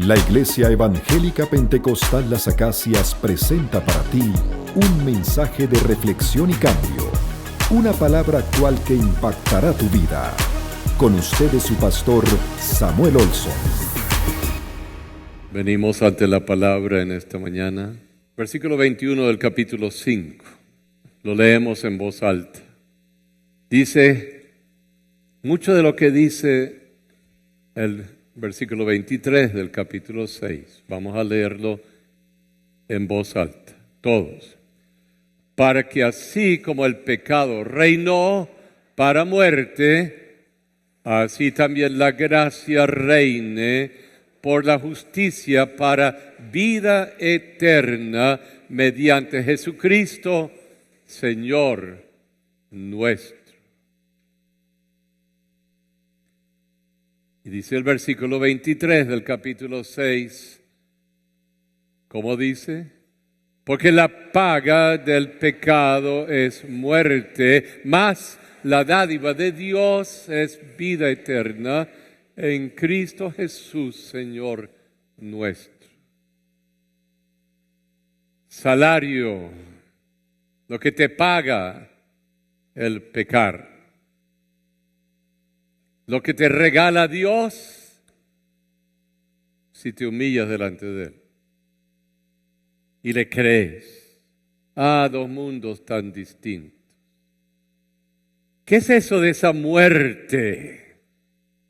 La Iglesia Evangélica Pentecostal Las Acacias presenta para ti un mensaje de reflexión y cambio, una palabra actual que impactará tu vida. Con ustedes su pastor Samuel Olson. Venimos ante la palabra en esta mañana. Versículo 21 del capítulo 5. Lo leemos en voz alta. Dice, mucho de lo que dice el versículo 23 del capítulo 6. Vamos a leerlo en voz alta, todos. Para que así como el pecado reinó para muerte, así también la gracia reine por la justicia para vida eterna mediante Jesucristo, Señor nuestro. Y dice el versículo 23 del capítulo 6, ¿cómo dice? Porque la paga del pecado es muerte, mas la dádiva de Dios es vida eterna en Cristo Jesús, Señor nuestro. Salario, lo que te paga el pecar. Lo que te regala Dios si te humillas delante de Él y le crees. Dos mundos tan distintos. ¿Qué es eso de esa muerte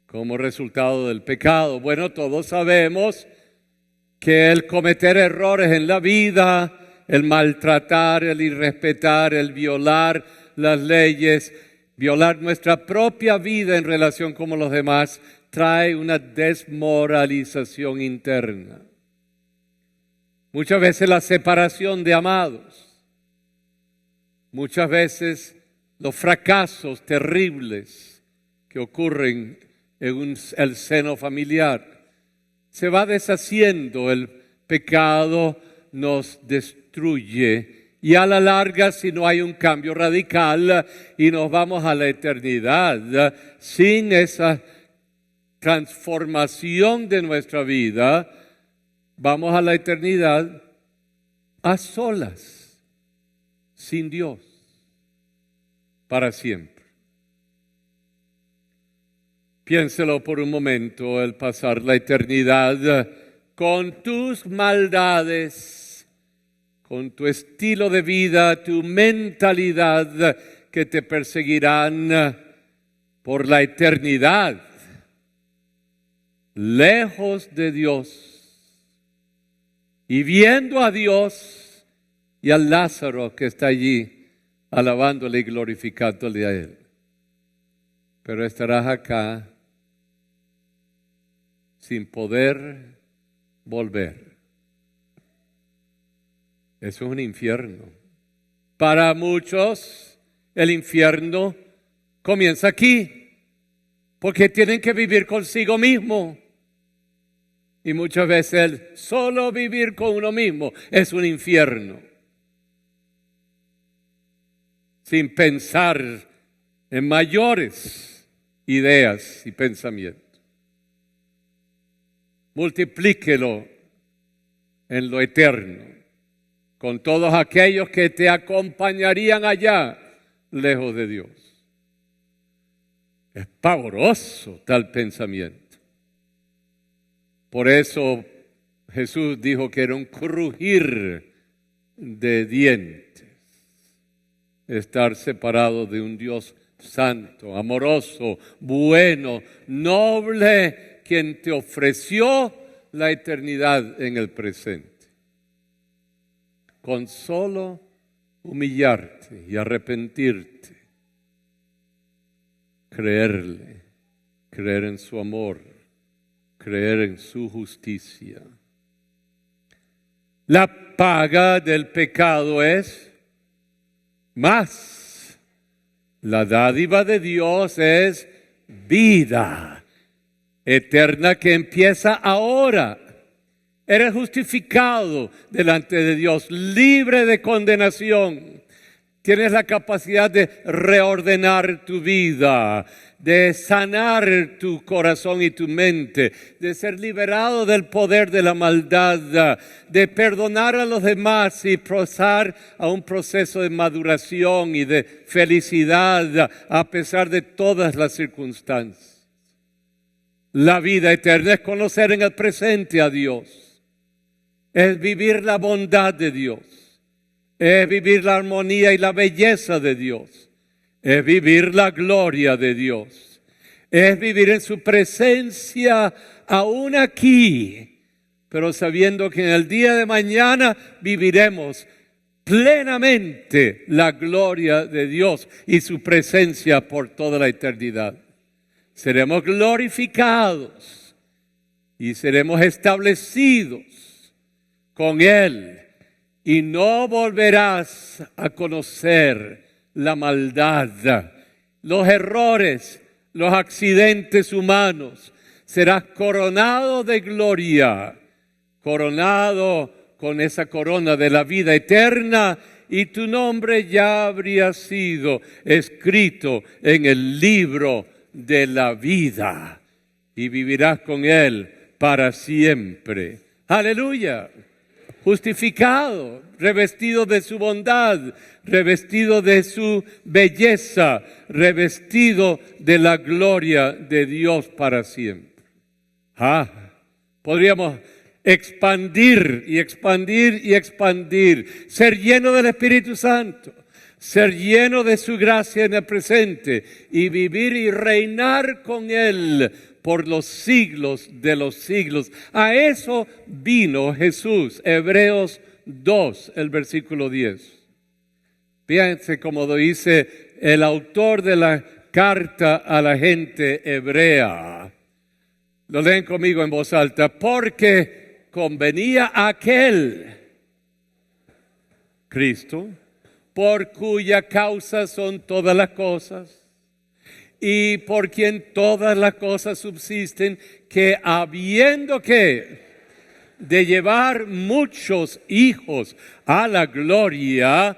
como resultado del pecado? Bueno, todos sabemos que el cometer errores en la vida, el maltratar, el irrespetar, el violar las leyes, violar nuestra propia vida en relación con los demás, trae una desmoralización interna. Muchas veces la separación de amados. Muchas veces los fracasos terribles que ocurren en el seno familiar. Se va deshaciendo, el pecado nos destruye. Y a la larga, si no hay un cambio radical y nos vamos a la eternidad, sin esa transformación de nuestra vida, vamos a la eternidad a solas, sin Dios, para siempre. Piénselo por un momento, el pasar la eternidad con tus maldades, con tu estilo de vida, tu mentalidad que te perseguirán por la eternidad, lejos de Dios y viendo a Dios y a Lázaro que está allí alabándole y glorificándole a Él. Pero estarás acá sin poder volver. Eso es un infierno. Para muchos, el infierno comienza aquí, porque tienen que vivir consigo mismo. Y muchas veces el solo vivir con uno mismo es un infierno. Sin pensar en mayores ideas y pensamientos. Multiplíquelo en lo eterno, con todos aquellos que te acompañarían allá, lejos de Dios. Es pavoroso tal pensamiento. Por eso Jesús dijo que era un crujir de dientes, estar separado de un Dios santo, amoroso, bueno, noble, quien te ofreció la eternidad en el presente. Con solo humillarte y arrepentirte, creerle, creer en su amor, creer en su justicia. La paga del pecado es más. La dádiva de Dios es vida eterna que empieza ahora. Eres justificado delante de Dios, libre de condenación. Tienes la capacidad de reordenar tu vida, de sanar tu corazón y tu mente, de ser liberado del poder de la maldad, de perdonar a los demás y pasar a un proceso de maduración y de felicidad a pesar de todas las circunstancias. La vida eterna es conocer en el presente a Dios, es vivir la bondad de Dios, es vivir la armonía y la belleza de Dios, es vivir la gloria de Dios, es vivir en su presencia aún aquí, pero sabiendo que en el día de mañana viviremos plenamente la gloria de Dios y su presencia por toda la eternidad. Seremos glorificados y seremos establecidos con Él. Y no volverás a conocer la maldad, los errores, los accidentes humanos. Serás coronado de gloria, coronado con esa corona de la vida eterna, y tu nombre ya habría sido escrito en el libro de la vida, y vivirás con Él para siempre. ¡Aleluya! Justificado, revestido de su bondad, revestido de su belleza, revestido de la gloria de Dios para siempre. Podríamos expandir y expandir y expandir, ser lleno del Espíritu Santo, ser lleno de su gracia en el presente y vivir y reinar con Él por los siglos de los siglos. A eso vino Jesús. Hebreos 2, el versículo 10. Fíjense cómo dice el autor de la carta a la gente hebrea. Lo leen conmigo en voz alta. Porque convenía a aquel, Cristo, por cuya causa son todas las cosas, y por quien todas las cosas subsisten, que habiendo que de llevar muchos hijos a la gloria,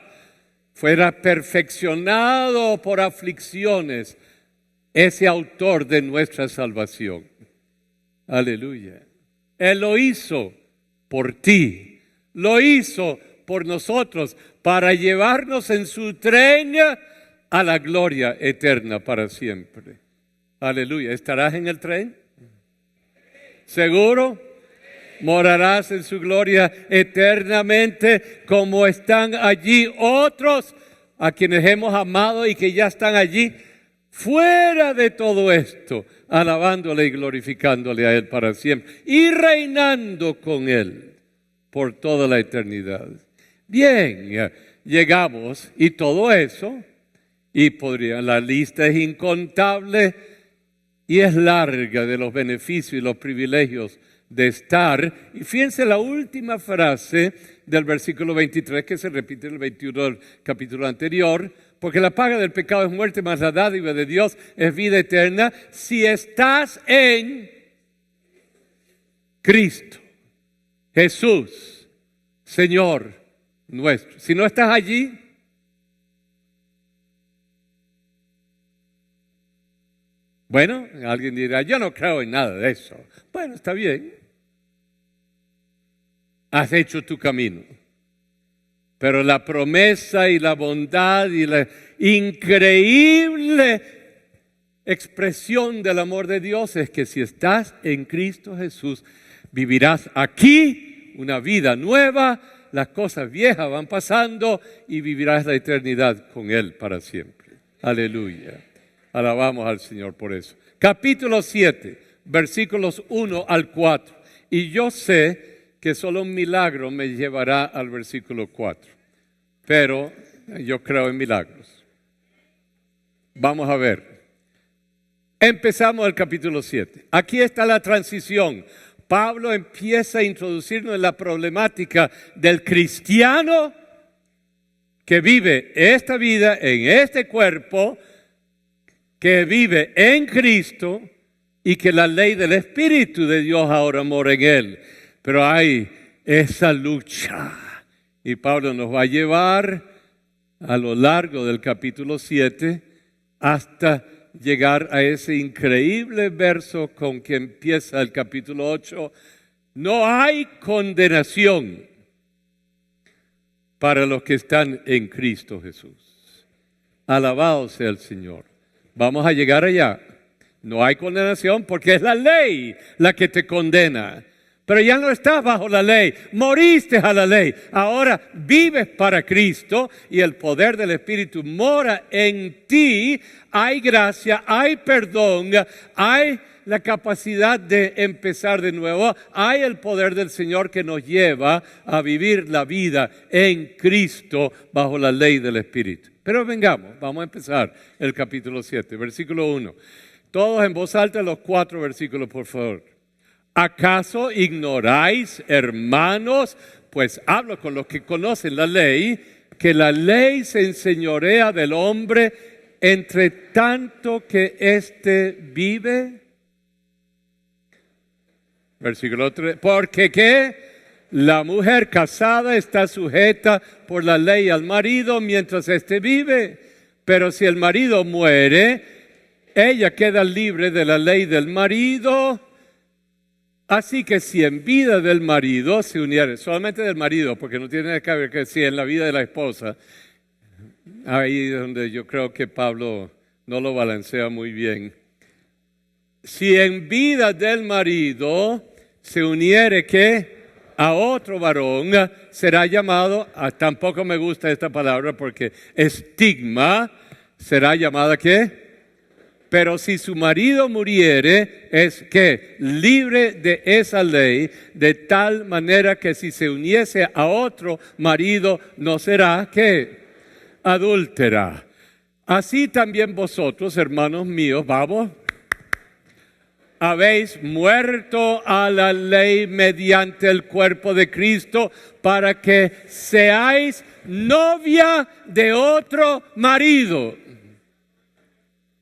fuera perfeccionado por aflicciones, ese autor de nuestra salvación. Aleluya. Él lo hizo por ti, lo hizo por nosotros, para llevarnos en su tren a la gloria eterna para siempre. Aleluya. ¿Estarás en el tren? ¿Seguro? ¿Morarás en su gloria eternamente como están allí otros a quienes hemos amado y que ya están allí fuera de todo esto, alabándole y glorificándole a Él para siempre y reinando con Él por toda la eternidad? Bien, llegamos y todo eso, y la lista es incontable y es larga de los beneficios y los privilegios de estar. Y fíjense la última frase del versículo 23 que se repite en el 21 del capítulo anterior. Porque la paga del pecado es muerte, mas la dádiva de Dios es vida eterna si estás en Cristo Jesús, Señor nuestro. Si no estás allí, bueno, alguien dirá, yo no creo en nada de eso. Bueno, está bien. Has hecho tu camino. Pero la promesa y la bondad y la increíble expresión del amor de Dios es que si estás en Cristo Jesús, vivirás aquí una vida nueva, las cosas viejas van pasando y vivirás la eternidad con Él para siempre. Aleluya. Alabamos al Señor por eso. Capítulo 7, versículos 1 al 4. Y yo sé que solo un milagro me llevará al versículo 4. Pero yo creo en milagros. Vamos a ver. Empezamos el capítulo 7. Aquí está la transición. Pablo empieza a introducirnos en la problemática del cristiano que vive esta vida en este cuerpo, que vive en Cristo y que la ley del Espíritu de Dios ahora mora en él. Pero hay esa lucha y Pablo nos va a llevar a lo largo del capítulo 7 hasta llegar a ese increíble verso con que empieza el capítulo 8. No hay condenación para los que están en Cristo Jesús. Alabado sea el Señor. Vamos a llegar allá. No hay condenación porque es la ley la que te condena. Pero ya no estás bajo la ley, moriste a la ley. Ahora vives para Cristo y el poder del Espíritu mora en ti. Hay gracia, hay perdón, hay la capacidad de empezar de nuevo. Hay el poder del Señor que nos lleva a vivir la vida en Cristo bajo la ley del Espíritu. Pero vengamos, vamos a empezar el capítulo 7, versículo 1. Todos en voz alta los 4 versículos, por favor. ¿Acaso ignoráis, hermanos? Pues hablo con los que conocen la ley, que la ley se enseñorea del hombre entre tanto que éste vive. Versículo 3. Porque ¿qué? La mujer casada está sujeta por la ley al marido mientras éste vive. Pero si el marido muere, ella queda libre de la ley del marido. Así que si en vida del marido se uniere, solamente del marido, porque no tiene que ver que si en la vida de la esposa, ahí es donde yo creo que Pablo no lo balancea muy bien. Si en vida del marido se uniere ¿qué? A otro varón, será llamado, tampoco me gusta esta palabra porque estigma, será llamada ¿qué? Pero si su marido muriere, es que libre de esa ley, de tal manera que si se uniese a otro marido, no será que adúltera. Así también vosotros, hermanos míos, vamos, habéis muerto a la ley mediante el cuerpo de Cristo para que seáis novia de otro marido.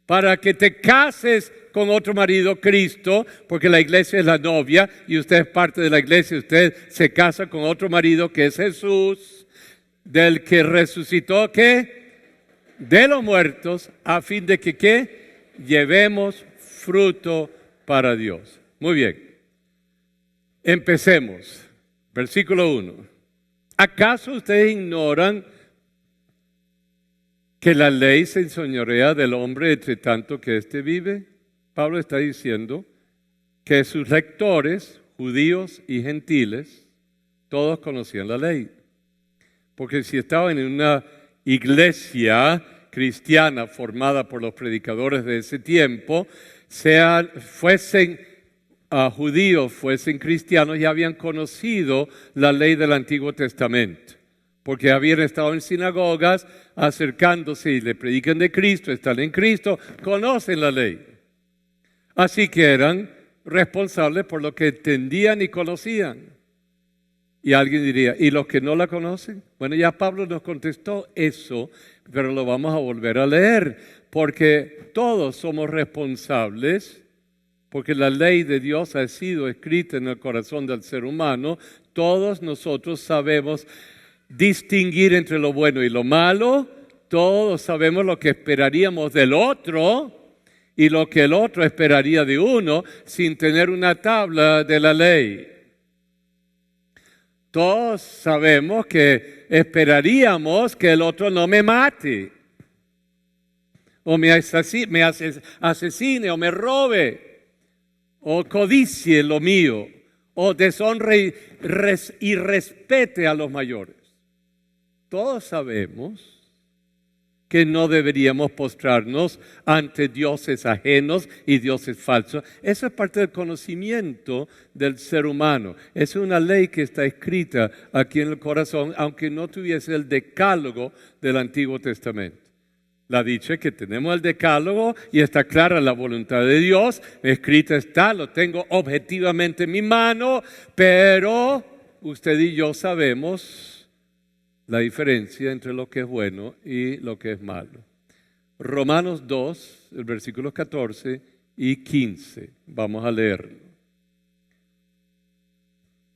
Para que te cases con otro marido, Cristo, porque la iglesia es la novia y usted es parte de la iglesia, usted se casa con otro marido que es Jesús, del que resucitó, ¿qué? De los muertos, a fin de que, ¿qué? Llevemos fruto para Dios. Muy bien. Empecemos. Versículo 1. ¿Acaso ustedes ignoran que la ley se enseñorea del hombre entre tanto que éste vive? Pablo está diciendo que sus lectores, judíos y gentiles, todos conocían la ley. Porque si estaban en una iglesia cristiana formada por los predicadores de ese tiempo, fuesen judíos, fuesen cristianos, ya habían conocido la ley del Antiguo Testamento. Porque habían estado en sinagogas acercándose y le predican de Cristo, están en Cristo, conocen la ley. Así que eran responsables por lo que entendían y conocían. Y alguien diría, ¿y los que no la conocen? Bueno, ya Pablo nos contestó eso, pero lo vamos a volver a leer, porque todos somos responsables, porque la ley de Dios ha sido escrita en el corazón del ser humano. Todos nosotros sabemos distinguir entre lo bueno y lo malo. Todos sabemos lo que esperaríamos del otro y lo que el otro esperaría de uno sin tener una tabla de la ley. Todos sabemos que esperaríamos que el otro no me mate o me asesine o me robe o codicie lo mío o deshonre y respete a los mayores. Todos sabemos que no deberíamos postrarnos ante dioses ajenos y dioses falsos. Eso es parte del conocimiento del ser humano. Es una ley que está escrita aquí en el corazón, aunque no tuviese el decálogo del Antiguo Testamento. La dicha que tenemos el decálogo y está clara la voluntad de Dios, escrita está, lo tengo objetivamente en mi mano, pero usted y yo sabemos la diferencia entre lo que es bueno y lo que es malo. Romanos 2, el versículo 14 y 15. Vamos a leerlo.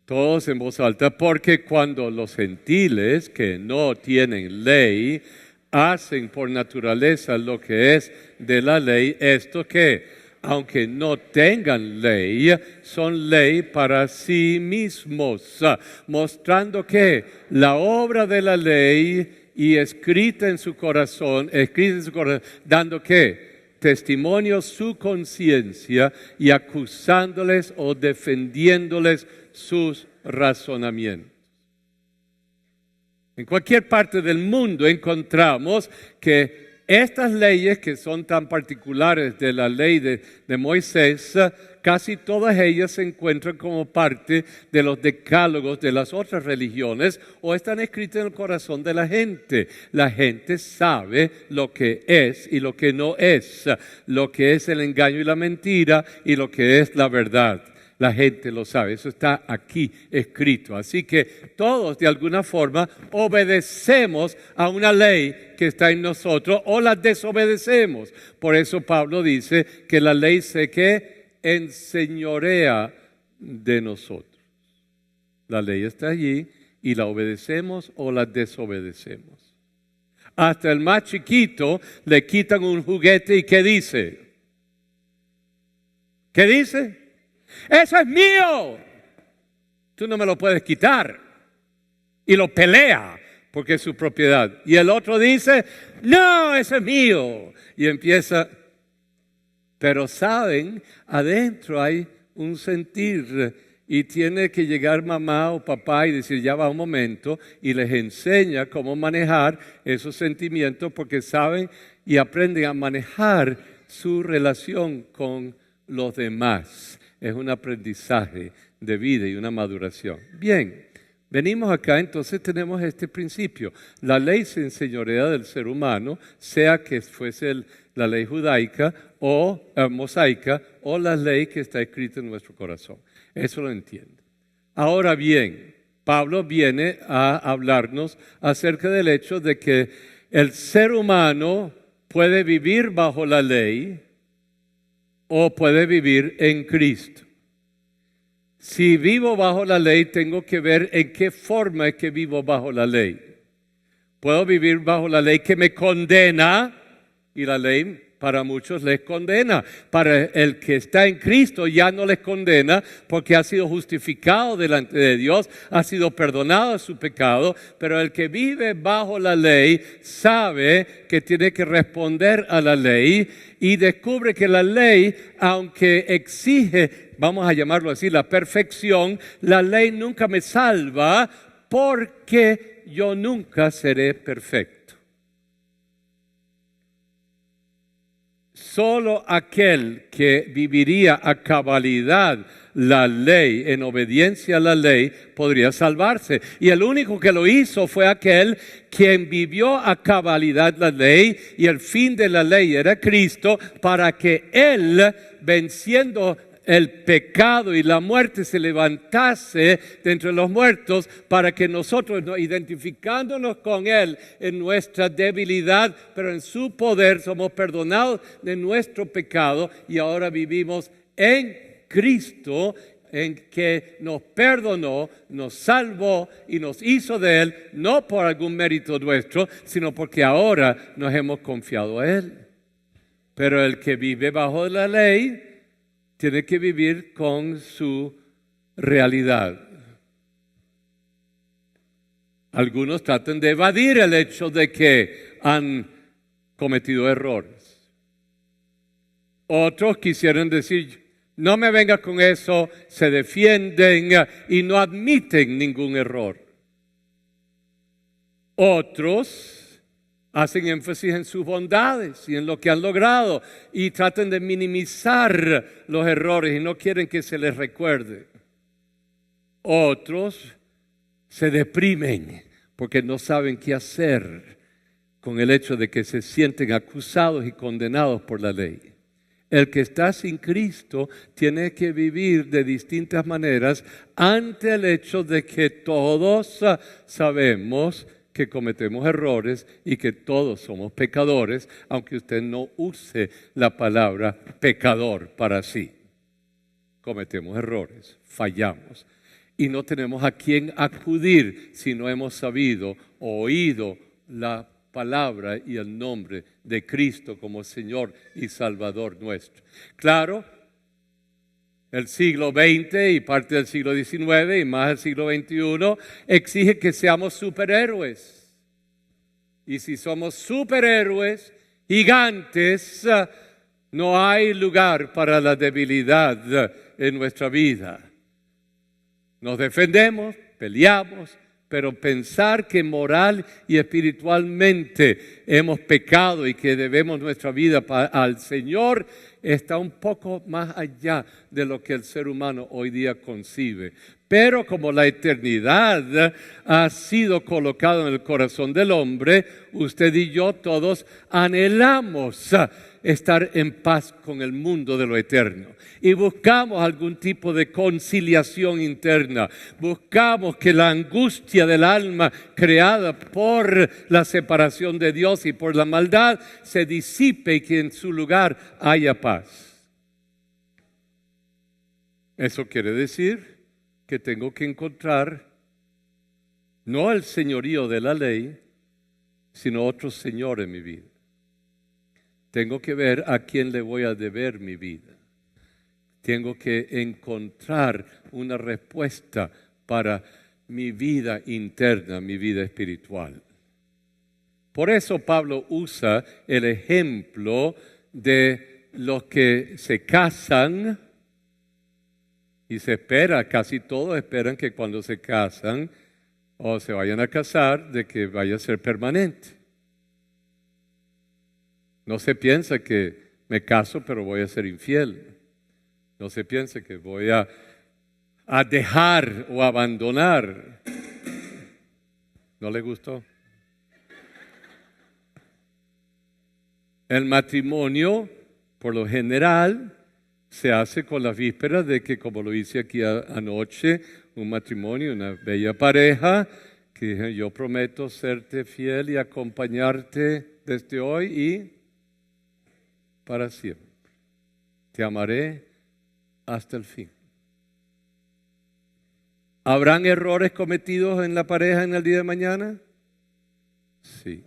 Todos en voz alta, porque cuando los gentiles que no tienen ley hacen por naturaleza lo que es de la ley, esto que, aunque no tengan ley, son ley para sí mismos, mostrando que la obra de la ley y escrita en su corazón, dando que testimonio su conciencia y acusándoles o defendiéndoles sus razonamientos. En cualquier parte del mundo encontramos que estas leyes que son tan particulares de la ley de Moisés, casi todas ellas se encuentran como parte de los decálogos de las otras religiones o están escritas en el corazón de la gente. La gente sabe lo que es y lo que no es, lo que es el engaño y la mentira y lo que es la verdad. La gente lo sabe, eso está aquí escrito. Así que todos de alguna forma obedecemos a una ley que está en nosotros o la desobedecemos. Por eso Pablo dice que la ley se enseñorea de nosotros. La ley está allí y la obedecemos o la desobedecemos. Hasta el más chiquito le quitan un juguete y ¿qué dice? ¿Qué dice? ¡Eso es mío! Tú no me lo puedes quitar. Y lo pelea porque es su propiedad. Y el otro dice, no, ese es mío. Y empieza, pero saben, adentro hay un sentir y tiene que llegar mamá o papá y decir, ya va un momento, y les enseña cómo manejar esos sentimientos porque saben y aprenden a manejar su relación con los demás. Es un aprendizaje de vida y una maduración. Bien, venimos acá, entonces tenemos este principio. La ley se enseñorea del ser humano, sea que fuese la ley judaica o mosaica o la ley que está escrita en nuestro corazón. Eso lo entiendo. Ahora bien, Pablo viene a hablarnos acerca del hecho de que el ser humano puede vivir bajo la ley o puede vivir en Cristo. Si vivo bajo la ley, tengo que ver en qué forma es que vivo bajo la ley. Puedo vivir bajo la ley que me condena, y la ley para muchos les condena. Para el que está en Cristo ya no les condena porque ha sido justificado delante de Dios, ha sido perdonado de su pecado, pero el que vive bajo la ley sabe que tiene que responder a la ley y descubre que la ley, aunque exige, vamos a llamarlo así, la perfección, la ley nunca me salva porque yo nunca seré perfecto. Solo aquel que viviría a cabalidad la ley, en obediencia a la ley, podría salvarse. Y el único que lo hizo fue aquel quien vivió a cabalidad la ley, y el fin de la ley era Cristo, para que Él, venciendo el pecado y la muerte, se levantase de entre los muertos, para que nosotros, identificándonos con Él en nuestra debilidad, pero en su poder, somos perdonados de nuestro pecado y ahora vivimos en Cristo, en que nos perdonó, nos salvó y nos hizo de Él, no por algún mérito nuestro, sino porque ahora nos hemos confiado a Él. Pero el que vive bajo la ley tiene que vivir con su realidad. Algunos tratan de evadir el hecho de que han cometido errores. Otros quisieran decir, no me venga con eso, se defienden y no admiten ningún error. Otros hacen énfasis en sus bondades y en lo que han logrado y tratan de minimizar los errores y no quieren que se les recuerde. Otros se deprimen porque no saben qué hacer con el hecho de que se sienten acusados y condenados por la ley. El que está sin Cristo tiene que vivir de distintas maneras ante el hecho de que todos sabemos que cometemos errores y que todos somos pecadores, aunque usted no use la palabra pecador para sí. Cometemos errores, fallamos y no tenemos a quién acudir si no hemos sabido o oído la palabra y el nombre de Cristo como Señor y Salvador nuestro. Claro, el siglo XX y parte del siglo XIX y más el siglo XXI exige que seamos superhéroes. Y si somos superhéroes, gigantes, no hay lugar para la debilidad en nuestra vida. Nos defendemos, peleamos, pero pensar que moral y espiritualmente hemos pecado y que debemos nuestra vida al Señor está un poco más allá de lo que el ser humano hoy día concibe. Pero como la eternidad ha sido colocada en el corazón del hombre, usted y yo todos anhelamos estar en paz con el mundo de lo eterno. Y buscamos algún tipo de conciliación interna. Buscamos que la angustia del alma creada por la separación de Dios y por la maldad se disipe y que en su lugar haya paz. Eso quiere decir que tengo que encontrar no el señorío de la ley, sino otro señor en mi vida. Tengo que ver a quién le voy a deber mi vida. Tengo que encontrar una respuesta para mi vida interna, mi vida espiritual. Por eso Pablo usa el ejemplo de los que se casan y se espera, casi todos esperan que cuando se casan o se vayan a casar, de que vaya a ser permanente. No se piensa que me caso pero voy a ser infiel. No se piense que voy a dejar o abandonar. ¿No le gustó? El matrimonio, por lo general, se hace con las vísperas de que, como lo hice aquí anoche, un matrimonio, una bella pareja, que yo prometo serte fiel y acompañarte desde hoy y para siempre. Te amaré hasta el fin. ¿Habrán errores cometidos en la pareja en el día de mañana? Sí.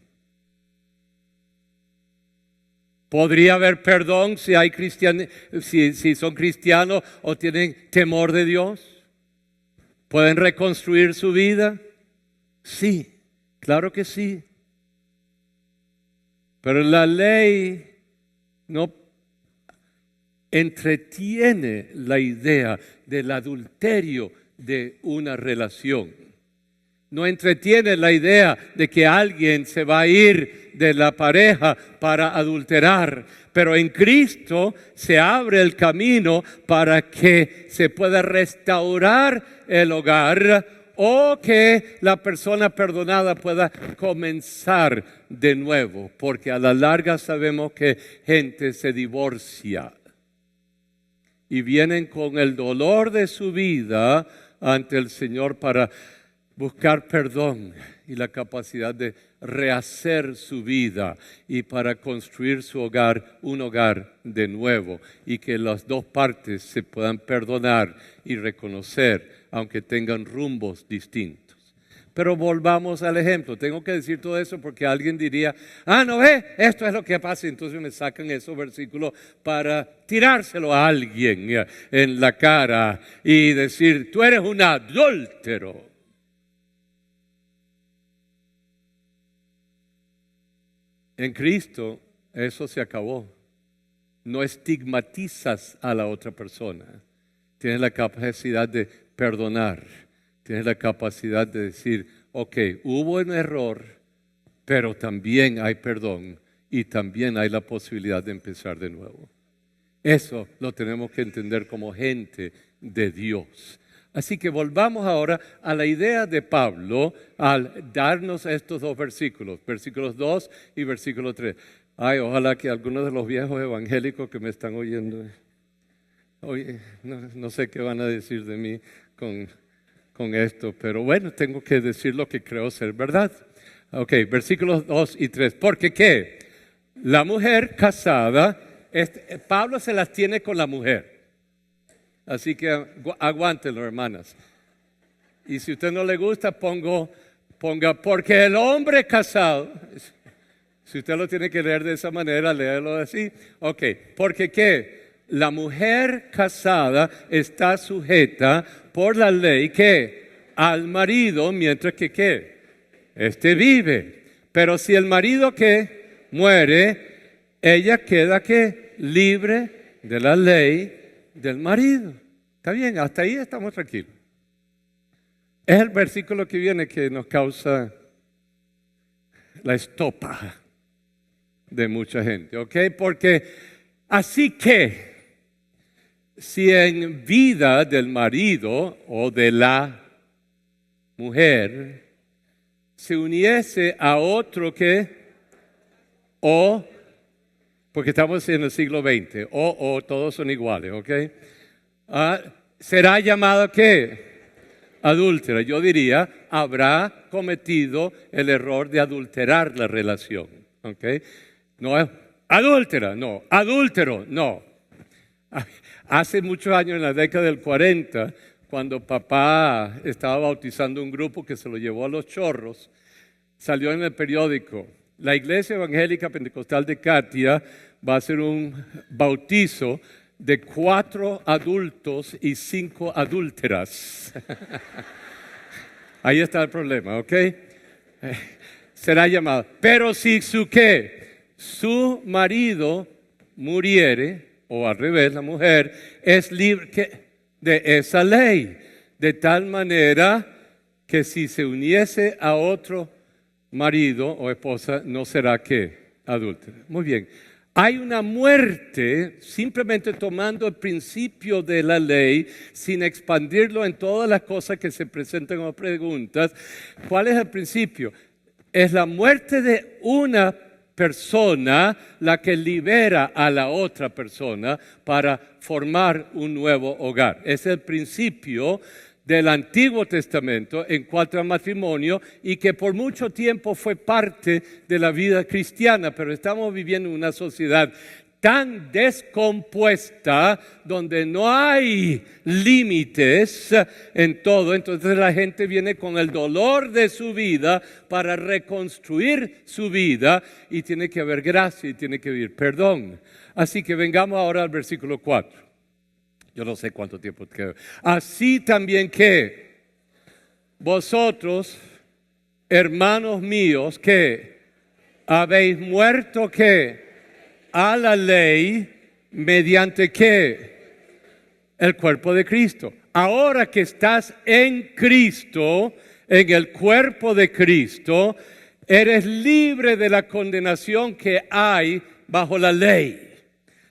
¿Podría haber perdón si hay si son cristianos o tienen temor de Dios? ¿Pueden reconstruir su vida? Sí, claro que sí. Pero la ley no entretiene la idea del adulterio de una relación. No entretiene la idea de que alguien se va a ir de la pareja para adulterar. Pero en Cristo se abre el camino para que se pueda restaurar el hogar o que la persona perdonada pueda comenzar de nuevo. Porque a la larga sabemos que gente se divorcia y vienen con el dolor de su vida ante el Señor para buscar perdón y la capacidad de rehacer su vida y para construir su hogar, un hogar de nuevo, y que las dos partes se puedan perdonar y reconocer, aunque tengan rumbos distintos. Pero volvamos al ejemplo. Tengo que decir todo eso porque alguien diría, ¿no ve? Esto es lo que pasa. Entonces me sacan esos versículos para tirárselo a alguien en la cara y decir, tú eres un adúltero. En Cristo eso se acabó. No estigmatizas a la otra persona. Tienes la capacidad de perdonar. Tienes la capacidad de decir, ok, hubo un error, pero también hay perdón y también hay la posibilidad de empezar de nuevo. Eso lo tenemos que entender como gente de Dios. Así que volvamos ahora a la idea de Pablo al darnos estos dos versículos, versículos 2 y versículo 3. Ay, ojalá que algunos de los viejos evangélicos que me están oyendo, oye, no sé qué van a decir de mí con esto, pero bueno, tengo que decir lo que creo ser verdad. Ok, versículos 2 y 3. ¿Por qué? La mujer casada, Pablo se las tiene con la mujer. Así que aguántenlo, hermanas. Y si a usted no le gusta, ponga, porque el hombre casado, Si usted lo tiene que leer de esa manera, léelo así. Ok, porque ¿qué? La mujer casada está sujeta por la ley, ¿qué? Al marido, mientras que ¿qué? Este vive. Pero si el marido ¿qué? Muere, ella queda ¿qué? Libre de la ley del marido. ¿Está bien? Hasta ahí estamos tranquilos. Es el versículo que viene que nos causa la estopa de mucha gente, ¿ok? Porque así que si en vida del marido o de la mujer se uniese a otro que o, porque estamos en el siglo XX, o todos son iguales, ¿ok? Será llamado ¿qué? Adúltera. Yo diría, habrá cometido el error de adulterar la relación, ¿ok? No es adúltera, no. Adúltero, no. Hace muchos años, en la década del 40, cuando papá estaba bautizando un grupo que se lo llevó a Los Chorros, salió en el periódico: la Iglesia Evangélica Pentecostal de Katia va a hacer un bautizo de 4 adultos y 5 adúlteras. Ahí está el problema, ¿ok? Será llamado. Pero si su marido muriere, o al revés, la mujer es libre de esa ley, de tal manera que si se uniese a otro marido o esposa, no será ¿qué? Adúltera. Muy bien. Hay una muerte simplemente tomando el principio de la ley sin expandirlo en todas las cosas que se presentan como preguntas. ¿Cuál es el principio? Es la muerte de una persona la que libera a la otra persona para formar un nuevo hogar. Es el principio del Antiguo Testamento en cuanto al matrimonio y que por mucho tiempo fue parte de la vida cristiana, pero estamos viviendo en una sociedad tan descompuesta donde no hay límites en todo. Entonces la gente viene con el dolor de su vida para reconstruir su vida y tiene que haber gracia y tiene que haber perdón. Así que vengamos ahora al versículo 4. Yo no sé cuánto tiempo queda. Así también que vosotros, hermanos míos, que habéis muerto que a la ley mediante que el cuerpo de Cristo. Ahora que estás en Cristo, en el cuerpo de Cristo, eres libre de la condenación que hay bajo la ley.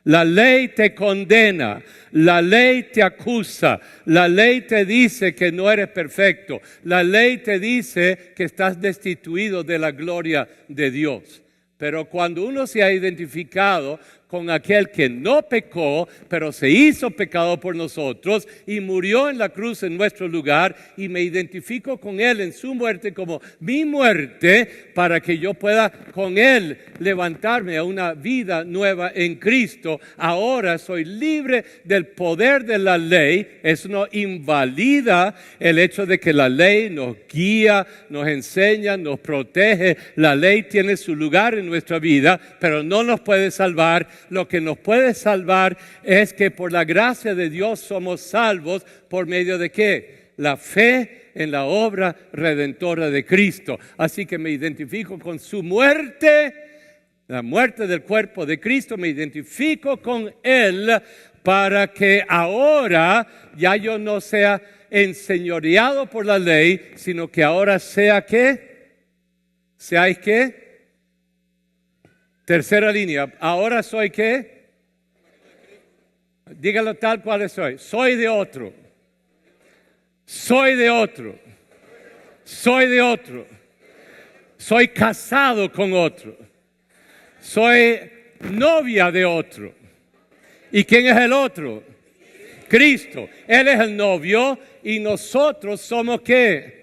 La ley te condena, la ley te acusa, la ley te dice que no eres perfecto, la ley te dice que estás destituido de la gloria de Dios. Pero cuando uno se ha identificado con aquel que no pecó, pero se hizo pecado por nosotros y murió en la cruz en nuestro lugar, y me identifico con Él en su muerte como mi muerte, para que yo pueda con Él levantarme a una vida nueva en Cristo. Ahora soy libre del poder de la ley. Eso no invalida el hecho de que la ley nos guía, nos enseña, nos protege. La ley tiene su lugar en nuestra vida, pero no nos puede salvar. Lo que nos puede salvar es que por la gracia de Dios somos salvos por medio de ¿qué? La fe en la obra redentora de Cristo. Así que me identifico con su muerte, la muerte del cuerpo de Cristo, me identifico con Él para que ahora ya yo no sea enseñoreado por la ley, sino que ahora sea ¿qué? ¿Seáis qué? Tercera línea, ahora soy ¿qué? Dígalo tal cual soy. Soy de otro. Soy de otro. Soy de otro. Soy casado con otro. Soy novia de otro. ¿Y quién es el otro? Cristo. Él es el novio y nosotros somos ¿qué?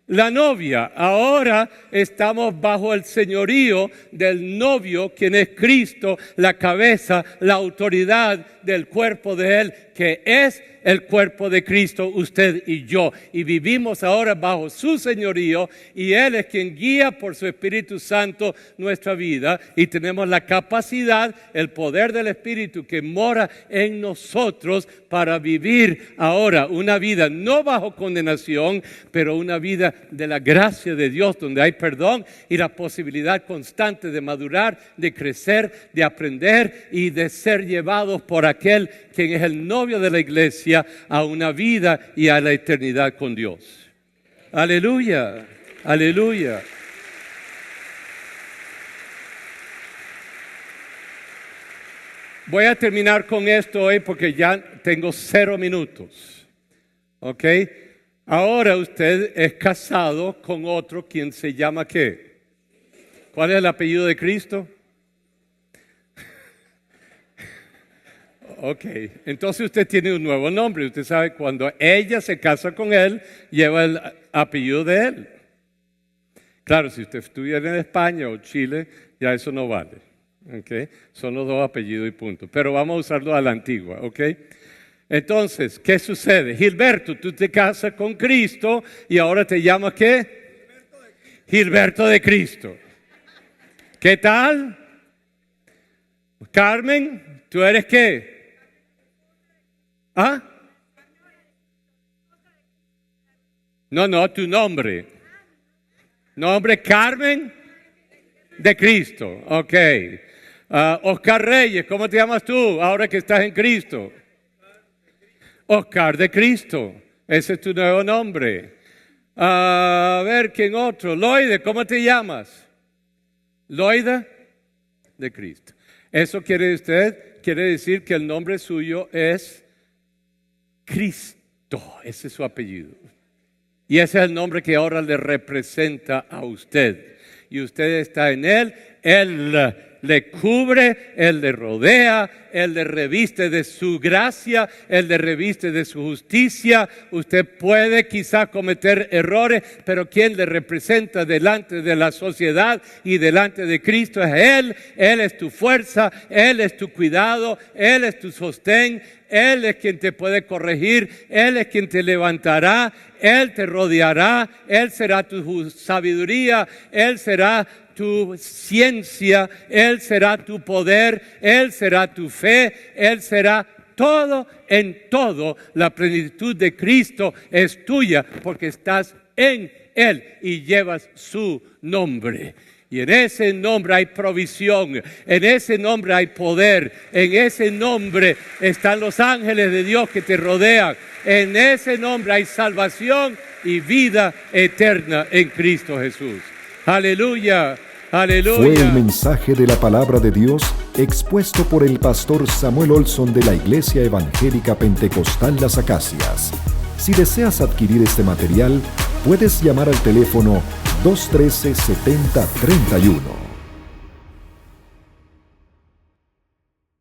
La novia. Ahora estamos bajo el señorío del novio, quien es Cristo, la cabeza, la autoridad del cuerpo de Él, que es el cuerpo de Cristo, usted y yo. Y vivimos ahora bajo su señorío y Él es quien guía por su Espíritu Santo nuestra vida. Y tenemos la capacidad, el poder del Espíritu que mora en nosotros para vivir ahora una vida no bajo condenación, pero una vida de la gracia de Dios, donde hay perdón y la posibilidad constante de madurar, de crecer, de aprender y de ser llevados por aquel quien es el novio de la iglesia a una vida y a la eternidad con Dios. Aleluya, aleluya. Voy a terminar con esto hoy porque ya tengo 0 minutos. ¿Ok? Ahora usted es casado con otro quien se llama ¿qué? ¿Cuál es el apellido de Cristo? Ok, entonces usted tiene un nuevo nombre. Usted sabe, cuando ella se casa con él, lleva el apellido de él. Claro, si usted estuviera en España o Chile, ya eso no vale. Okay. Son los 2 apellidos y punto. Pero vamos a usarlo a la antigua, ¿ok? Entonces, ¿qué sucede? Gilberto, tú te casas con Cristo y ahora te llamas ¿qué? Gilberto de Cristo. ¿Qué tal? Carmen, ¿tú eres qué? ¿Ah? No, tu nombre. Nombre Carmen de Cristo. Ok. Oscar Reyes, ¿cómo te llamas tú ahora que estás en Cristo? Oscar de Cristo. Ese es tu nuevo nombre. A ver, ¿quién otro? Loide, ¿cómo te llamas? Loide de Cristo. Eso quiere decir que el nombre suyo es Cristo. Ese es su apellido. Y ese es el nombre que ahora le representa a usted. Y usted está en Él. Él le cubre, Él le rodea, Él le reviste de su gracia, Él le reviste de su justicia. Usted puede quizá cometer errores, pero quien le representa delante de la sociedad y delante de Cristo es Él. Él es tu fuerza, Él es tu cuidado, Él es tu sostén. Él es quien te puede corregir, Él es quien te levantará, Él te rodeará, Él será tu sabiduría, Él será tu ciencia, Él será tu poder, Él será tu fe, Él será todo en todo. La plenitud de Cristo es tuya porque estás en Él y llevas su nombre. Y en ese nombre hay provisión, en ese nombre hay poder, en ese nombre están los ángeles de Dios que te rodean, en ese nombre hay salvación y vida eterna en Cristo Jesús. Aleluya, aleluya. Fue el mensaje de la palabra de Dios expuesto por el pastor Samuel Olson de la Iglesia Evangélica Pentecostal Las Acacias. Si deseas adquirir este material, puedes llamar al teléfono 213-7031.